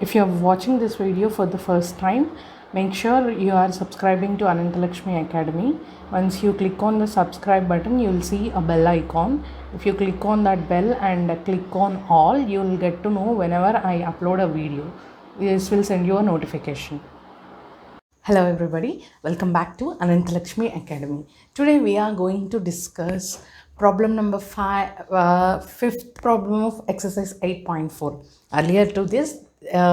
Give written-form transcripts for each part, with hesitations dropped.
If you are watching this video for the first time, make sure you are subscribing to Anantha Lakshmi Academy. Once you click on the subscribe button, you will see a bell icon. If you click on that bell and click on all, you will get to know whenever I upload a video. This will send you a notification. Hello everybody, welcome back to Anantha Lakshmi Academy. Today we are going to discuss problem number 5, fifth problem of exercise 8.4. Earlier to this,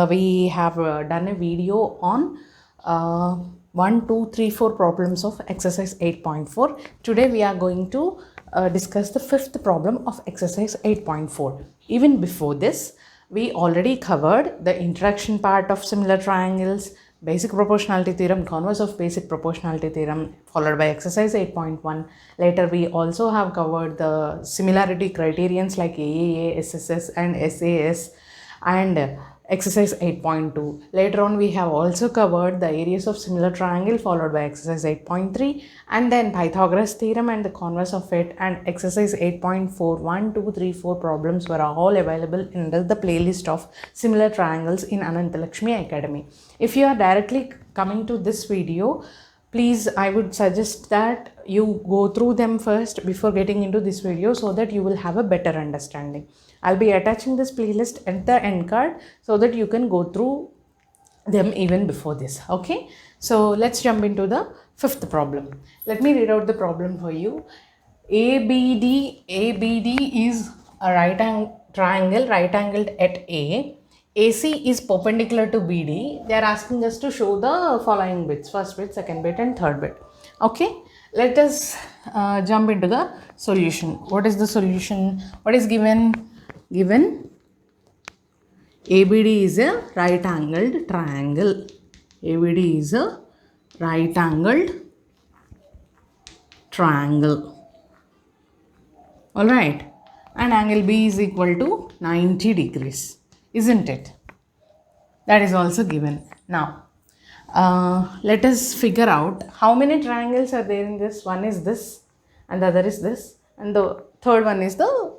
we have done a video on 1, 2, 3, 4 problems of exercise 8.4. Today we are going to discuss the fifth problem of exercise 8.4. Even before this, we already covered the interaction part of similar triangles, basic proportionality theorem, converse of basic proportionality theorem, followed by exercise 8.1. Later we also have covered the similarity criterions like AAA, SSS and SAS, and exercise 8.2. Later on we have also covered the areas of similar triangle, followed by exercise 8.3, and then Pythagoras theorem and the converse of it, and exercise 8.4. 1, 2, 3, 4 problems were all available in the playlist of similar triangles in Anantha Lakshmi Academy. If you are directly coming to this video, please, I would suggest that you go through them first before getting into this video so that you will have a better understanding. I'll be attaching this playlist at the end card so that you can go through them even before this. Okay, so let's jump into the fifth problem. Let me read out the problem for you. ABD is a triangle right angled at A. AC is perpendicular to BD. They are asking us to show the following bits: first bit, second bit, and third bit. Okay, let us jump into the solution. What is the solution? What is given? Given ABD is a right angled triangle. ABD is a right angled triangle. Alright, and angle B is equal to 90 degrees, isn't it? That is also given. Now, let us figure out how many triangles are there in this. One is this, and the other is this, and the third one is the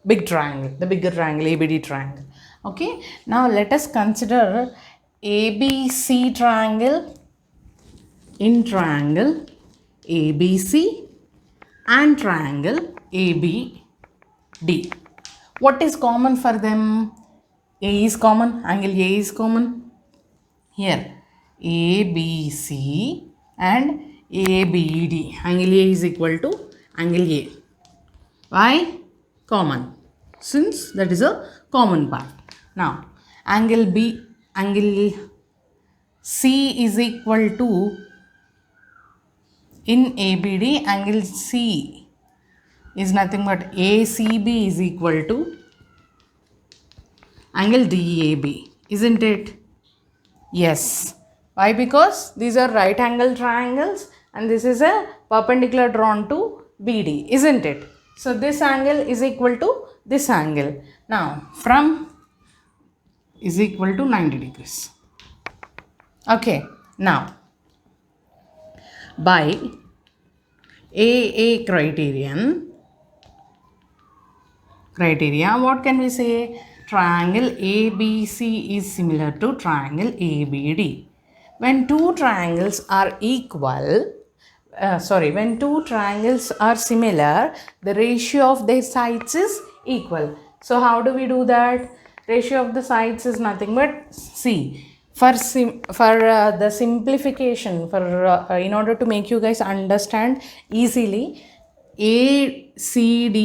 big triangle, the bigger triangle, ABD triangle. Okay, now let us consider ABC triangle in triangle ABC and triangle ABD. What is common for them? A is common, angle A is common. Here, ABC and ABD. Angle A is equal to angle A. Why? Common. Since that is a common part. Now, angle C is equal to, in ABD, angle C is nothing but ACB is equal to angle DAB, isn't it? Yes. Why? Because these are right angle triangles and this is a perpendicular drawn to BD, isn't it? So this angle is equal to this angle. Now, from is equal to 90 degrees. Okay. Now, by AA criteria, what can we say? Triangle ABC is similar to triangle ABD. When two triangles are when two triangles are similar, the ratio of their sides is equal. So how do we do that? Ratio of the sides is nothing but, see, for the simplification, in order to make you guys understand easily, ACB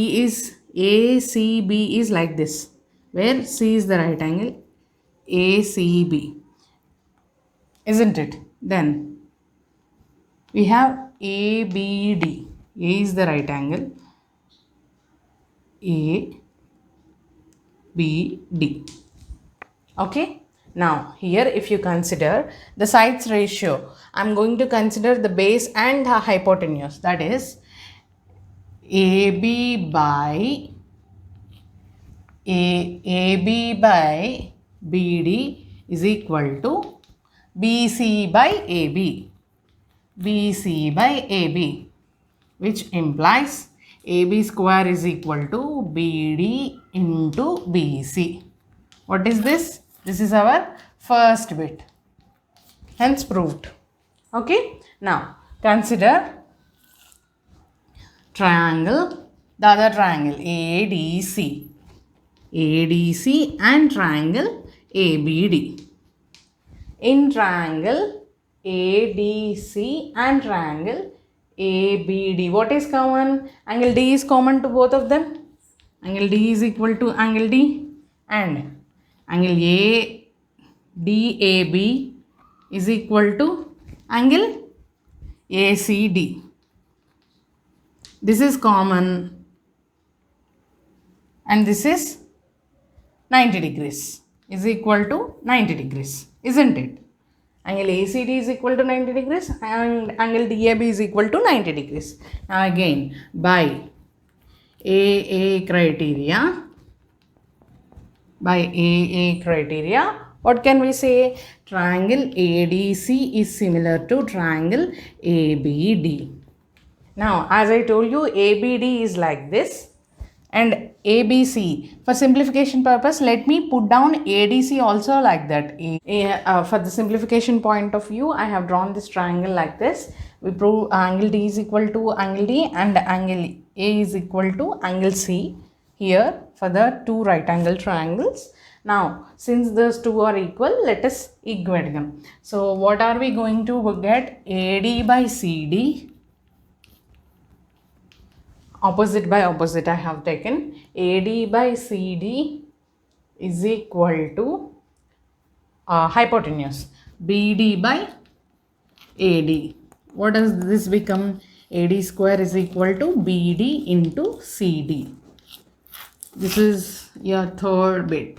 is like this, where C is the right angle, ACB, isn't it? Then we have ABD. A is the right angle, ABD. Okay. Now here, if you consider the sides ratio, I am going to consider the base and the hypotenuse, that is AB by BD is equal to BC by AB. BC by AB, which implies AB square is equal to BD into BC. What is this? This is our first bit. Hence proved. Okay. Now consider triangle, the other triangle ADC. ADC and triangle ABD. In triangle ADC and triangle ABD, what is common? Angle D is common to both of them. Angle D is equal to angle D, and angle ADAB is equal to angle ACD. This is common, and this is 90 degrees is equal to 90 degrees, isn't it? Angle ACD is equal to 90 degrees and angle DAB is equal to 90 degrees. Now again, by AA criteria, what can we say? Triangle ADC is similar to triangle ABD. Now, as I told you, ABD is like this and ABC. For simplification purpose, let me put down ADC also like that. For the simplification point of view, I have drawn this triangle like this. We prove angle D is equal to angle D and angle A is equal to angle C here for the two right angle triangles. Now, since those two are equal, let us equate them. So, what are we going to get? AD by CD. Opposite by opposite I have taken. AD by CD is equal to hypotenuse BD by AD. What does this become? AD square is equal to BD into CD. This is your third bit.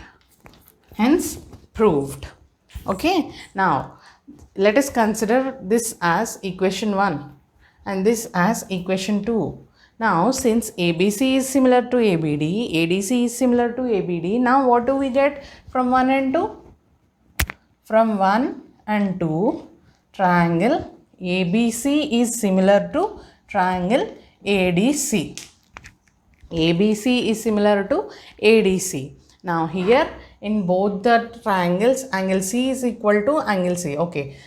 Hence proved. Okay. Now let us consider this as equation 1 and this as equation 2. Now, since ABC is similar to ABD, ADC is similar to ABD, now what do we get from 1 and 2? From 1 and 2, triangle ABC is similar to triangle ADC. ABC is similar to ADC. Now, here in both the triangles, angle C is equal to angle C. Okay.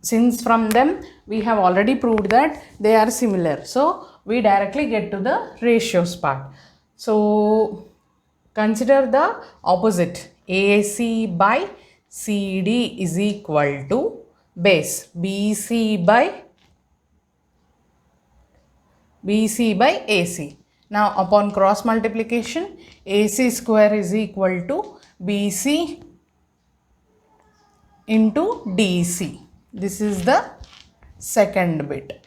Since from them we have already proved that they are similar. So, we directly get to the ratios part. So, consider the opposite. AC by CD is equal to base BC by AC. Now, upon cross multiplication, AC square is equal to BC into DC. This is the second bit.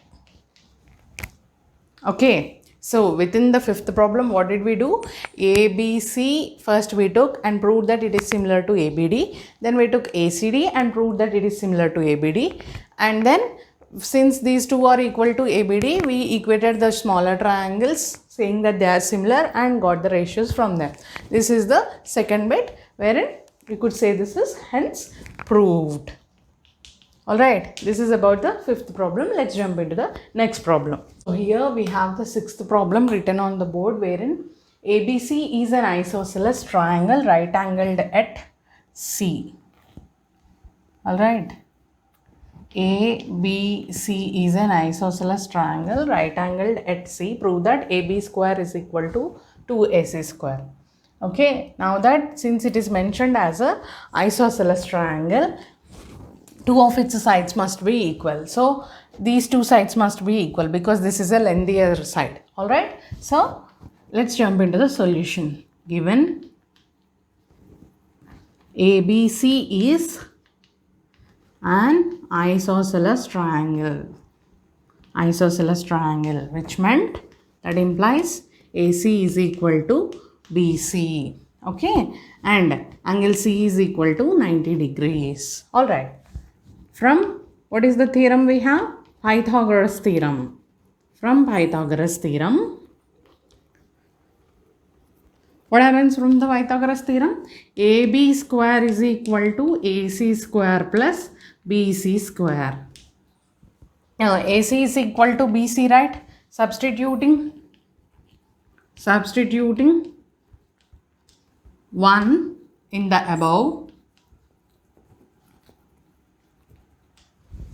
Okay, so within the fifth problem, what did we do? ABC first we took and proved that it is similar to ABD. Then we took ACD and proved that it is similar to ABD. And then since these two are equal to ABD, we equated the smaller triangles saying that they are similar and got the ratios from them. This is the second bit wherein we could say this is hence proved. Alright, this is about the fifth problem. Let's jump into the next problem. So here we have the sixth problem written on the board wherein ABC is an isosceles triangle right angled at C. Alright, ABC is an isosceles triangle right angled at C. Prove that AB square is equal to 2AC square. Okay, now that since it is mentioned as a isosceles triangle, two of its sides must be equal. So, these two sides must be equal because this is a lengthier side. Alright. So, let's jump into the solution. Given ABC is an isosceles triangle. Isosceles triangle, which meant that implies AC is equal to BC. Okay. And angle C is equal to 90 degrees. Alright. From what is the theorem we have? Pythagoras theorem. From Pythagoras theorem, what happens from the Pythagoras theorem? AB square is equal to AC square plus BC square. Now, AC is equal to BC, right? Substituting 1 in the above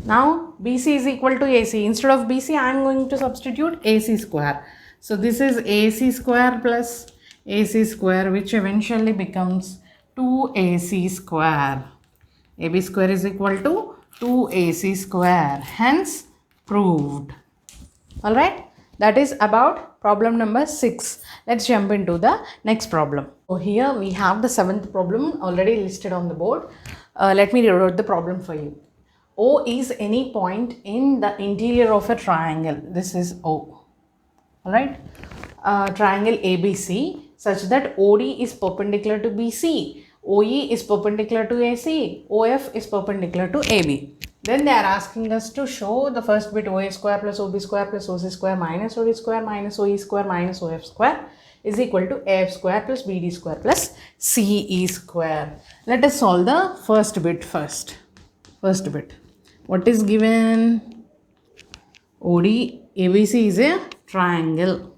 Now BC is equal to AC. Instead of BC, I am going to substitute AC square. So this is AC square plus AC square, which eventually becomes 2AC square. AB square is equal to 2AC square. Hence proved. Alright, that is about problem number 6. Let's jump into the next problem. So here we have the 7th problem already listed on the board. Let me rewrite the problem for you. O is any point in the interior of a triangle. This is O. Alright, triangle ABC such that OD is perpendicular to BC, OE is perpendicular to AC, OF is perpendicular to AB. Then they are asking us to show the first bit OA square plus OB square plus OC square minus OD square minus OE square minus OF square is equal to AF square plus BD square plus CE square. Let us solve the first bit first. First bit. What is given? OD, ABC is a triangle.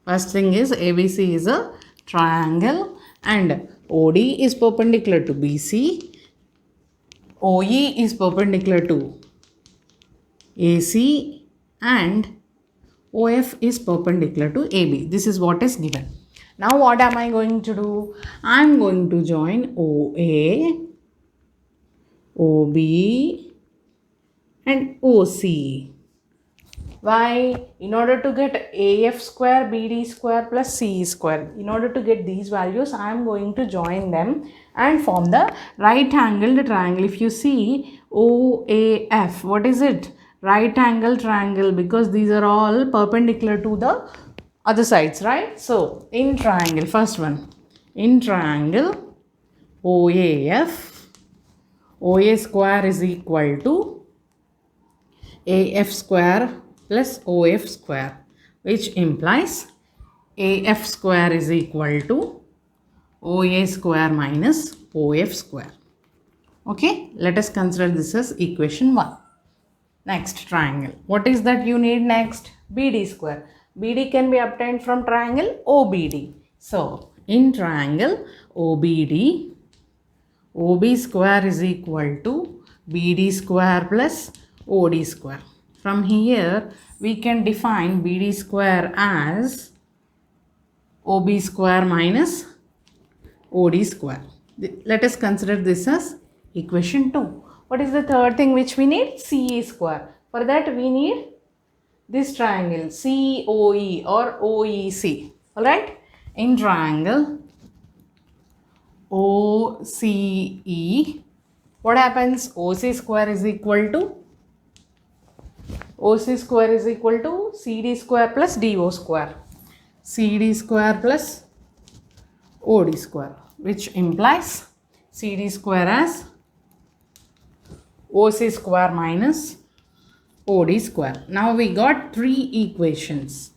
First thing is ABC is a triangle and OD is perpendicular to BC, OE is perpendicular to AC and OF is perpendicular to AB. This is what is given. Now what am I going to do? I am going to join OA, OB and OC. Why? In order to get AF square, BD square plus CE square. In order to get these values, I am going to join them and form the right angled triangle. If you see OAF, what is it? Right angle triangle, because these are all perpendicular to the other sides, right? So, in triangle, first one, in triangle OAF, OA square is equal to AF square plus OF square, which implies AF square is equal to OA square minus OF square. Okay, let us consider this as equation 1. Next, triangle. What is that you need next? BD square. BD can be obtained from triangle OBD. So, in triangle OBD, OB square is equal to BD square plus OD square. From here, we can define BD square as OB square minus OD square. Let us consider this as equation 2. What is the third thing which we need? CE square. For that, we need this triangle COE or OEC. Alright? In triangle OCE, what happens? OC square is equal to CD square plus DO square. CD square plus OD square, which implies CD square as OC square minus OD square. Now we got 3 equations.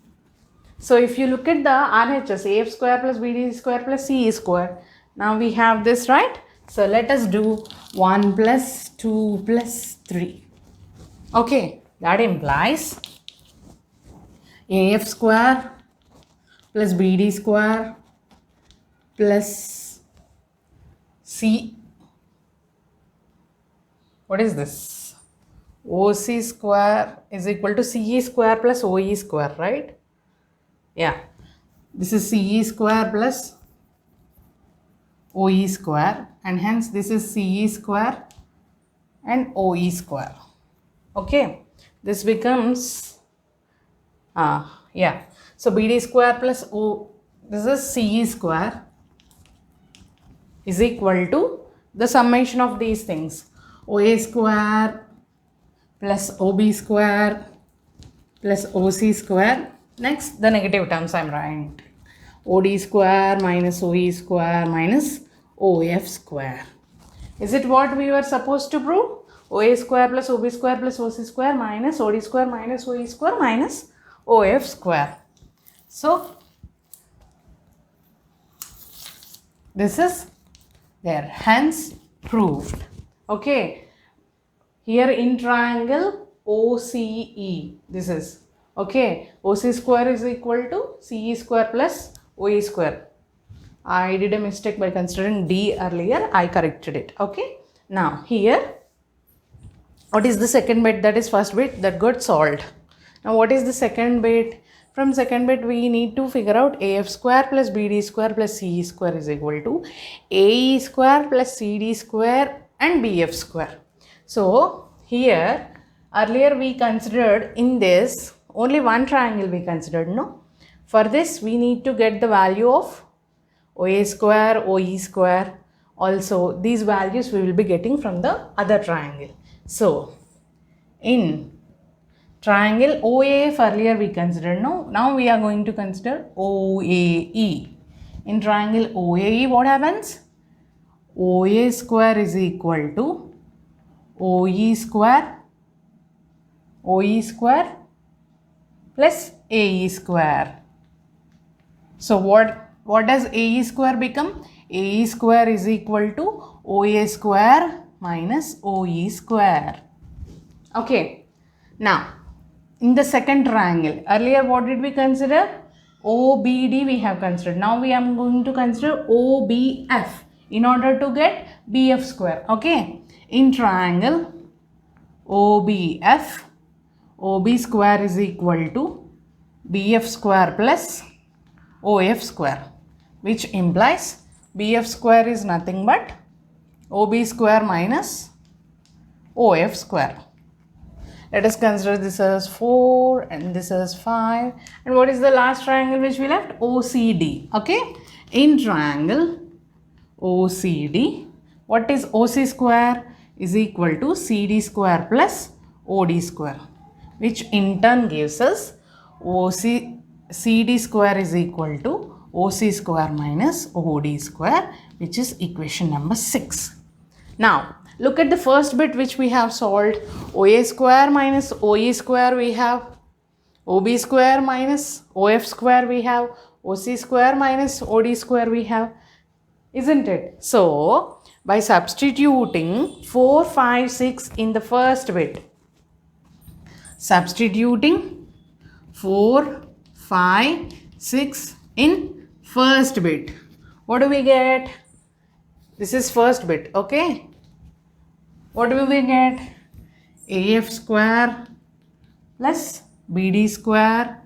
So if you look at the RHS, AF square plus BD square plus CE square. Now we have this, right? So let us do 1 plus 2 plus 3. Okay. That implies AF square plus BD square plus C. What is this? OC square is equal to CE square plus OE square, right? Yeah. This is CE square plus OE square and hence this is CE square and OE square. Okay. This becomes, yeah. So BD square plus this is CE square is equal to the summation of these things. OA square plus OB square plus OC square. Next, the negative terms I am writing. OD square minus OE square minus OF square. Is it what we were supposed to prove? OA square plus OB square plus OC square minus OD square minus OE square minus OF square. So, this is there, hence proved. Okay, here in triangle OCE, this is, okay, OC square is equal to CE square plus OE square. I did a mistake by considering D earlier, I corrected it. Okay, now here What is the second bit? That is first bit that got solved. Now what is the second bit? From second bit we need to figure out AF square plus BD square plus CE square is equal to AE square plus CD square and BF square. So here earlier we considered in this only one triangle we considered, no? For this we need to get the value of OA square, OE square. Also these values we will be getting from the other triangle. So in triangle OAF earlier we considered, no? Now we are going to consider OAE. In triangle OAE what happens? OA square is equal to OE square plus AE square. So what does AE square become? AE square is equal to OA square minus OE square. Okay. Now in the second triangle, earlier what did we consider? OBD we have considered. Now we are going to consider OBF in order to get BF square. Okay. In triangle OBF, OB square is equal to BF square plus OF square, which implies BF square is nothing but OB square minus OF square. Let us consider this as 4 and this as 5. And what is the last triangle which we left? OCD. Okay. In triangle OCD, what is OC square? Is equal to CD square plus OD square, which in turn gives us CD square is equal to OC square minus OD square, which is equation number 6. Now look at the first bit which we have solved. OA square minus OE square we have, OB square minus OF square we have, OC square minus OD square we have, isn't it? So by substituting 4, 5, 6 in the first bit, substituting 4, 5, 6 in first bit, what do we get? This is first bit, okay? What do we get? AF square plus BD square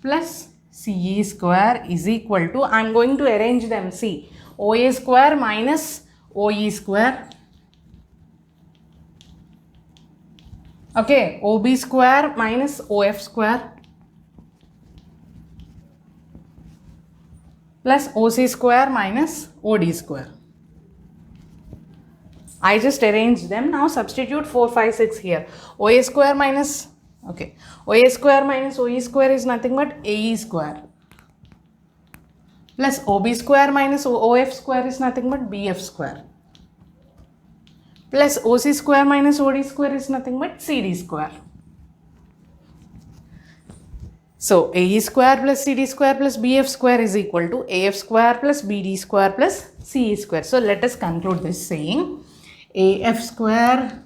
plus CE square is equal to, I am going to arrange them, see, OA square minus OE square, okay, OB square minus OF square plus OC square minus OD square. I just arranged them. Now substitute 4, 5, 6 here. OA square minus, okay, OA square minus OE square is nothing but AE square plus OB square minus OF square is nothing but BF square plus OC square minus OD square is nothing but CD square. So AE square plus CD square plus BF square is equal to AF square plus BD square plus CE square. So let us conclude this saying AF square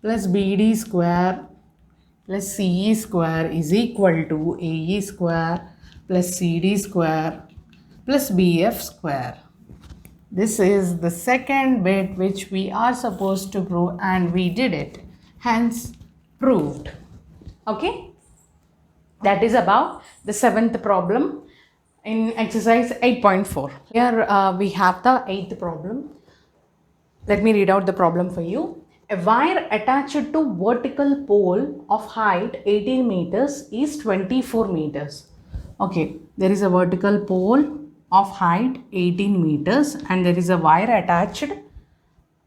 plus BD square plus CE square is equal to AE square plus CD square plus BF square. This is the second bit which we are supposed to prove and we did it, hence proved. Okay, that is about the 7th problem in exercise 8.4. Here we have the 8th problem. Let me read out the problem for you. A wire attached to vertical pole of height 18 meters is 24 meters. Okay, there is a vertical pole of height 18 meters and there is a wire attached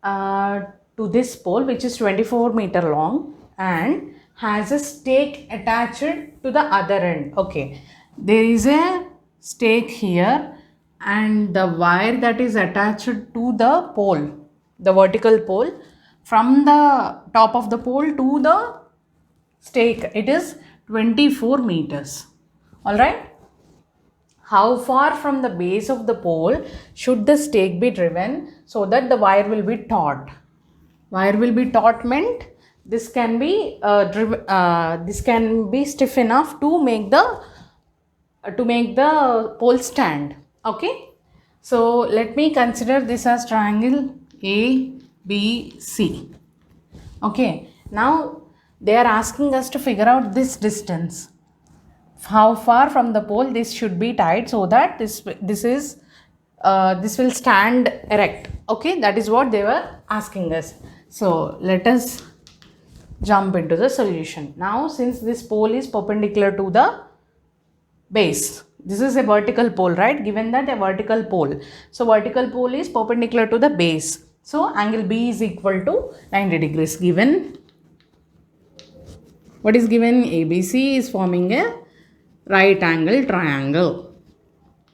to this pole which is 24 meter long and has a stake attached to the other end. Okay, there is a stake here and the wire that is attached to the pole, the vertical pole, from the top of the pole to the stake, it is 24 meters. Alright. How far from the base of the pole should the stake be driven so that the wire will be taut? Wire will be taut meant this can be stiff enough to make the pole stand. Okay. So let me consider this as triangle A, B, C. Okay. Now they are asking us to figure out this distance. How far from the pole this should be tied so that this will stand erect. Okay, that is what they were asking us. So let us jump into the solution. Now since this pole is perpendicular to the base, this is a vertical pole, right? Given that a vertical pole, so vertical pole is perpendicular to the base, so angle B is equal to 90 degrees. Given, what is given? ABC is forming a right angle triangle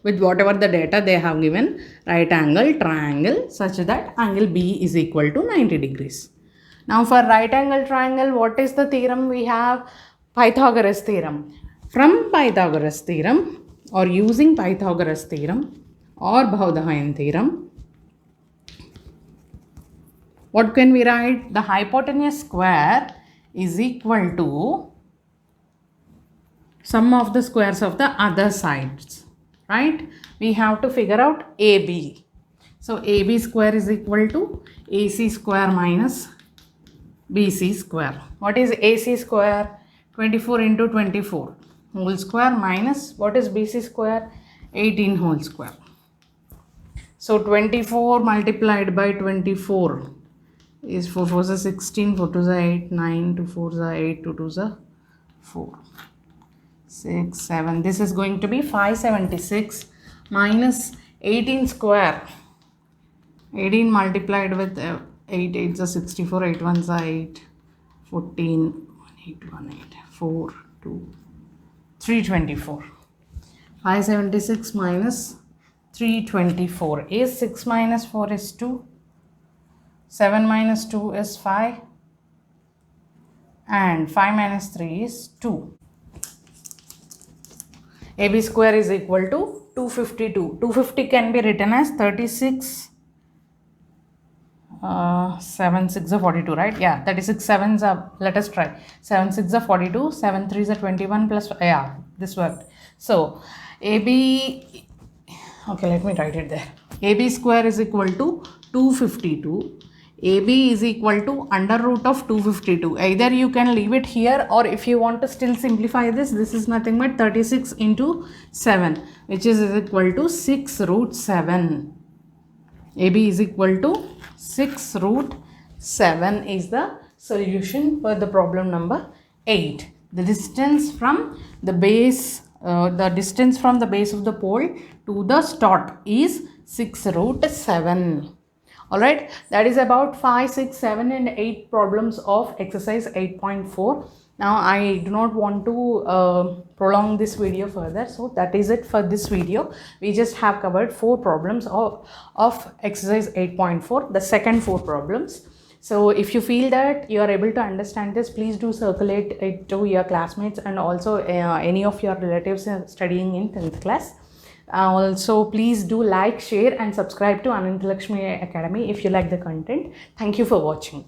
with whatever the data they have given, right angle triangle, such that angle B is equal to 90 degrees. Now for right angle triangle, what is the theorem we have? Pythagoras theorem. From Pythagoras theorem, or using Pythagoras theorem or Bhaudhayan theorem, what can we write? The hypotenuse square is equal to sum of the squares of the other sides, right? We have to figure out AB. So AB square is equal to AC square minus BC square. What is AC square? 24 into 24 whole square minus, what is BC square? 18 whole square. So 24 multiplied by 24 is 4 4s are 16, 4 2s are 8, 9, 2 4s are 8, 2 2s are 4, 6, 7. This is going to be 576 minus 18 square. 18 multiplied with 8 8s are 64, 8 1s are 8, 14, 1 8 1 8, 4 2, 324. 576 minus 324 is 6 minus 4 is 2, 7 minus 2 is 5, and 5 minus 3 is 2. AB square is equal to 252. 250 can be written as 36, 7 6 are 42, right? Yeah, 36 7s are, let us try. 7 6 are 42, 7 3s are 21 plus, yeah, this worked. So AB, okay, let me write it there. AB square is equal to 252. AB is equal to under root of 252. Either you can leave it here, or if you want to still simplify this is nothing but 36 into 7, which is equal to 6 root 7. AB is equal to 6 root 7 is the solution for the problem number 8. The distance from the base, distance from the base of the pole to the start is 6 root 7. Alright, that is about 5, 6, 7 and 8 problems of exercise 8.4. Now I do not want to prolong this video further, so that is it for this video. We just have covered 4 problems of exercise 8.4, the second 4 problems. So if you feel that you are able to understand this, please do circulate it to your classmates and also any of your relatives studying in 10th class. Also, please do like, share and subscribe to Anantha Lakshmi Academy if you like the content. Thank you for watching.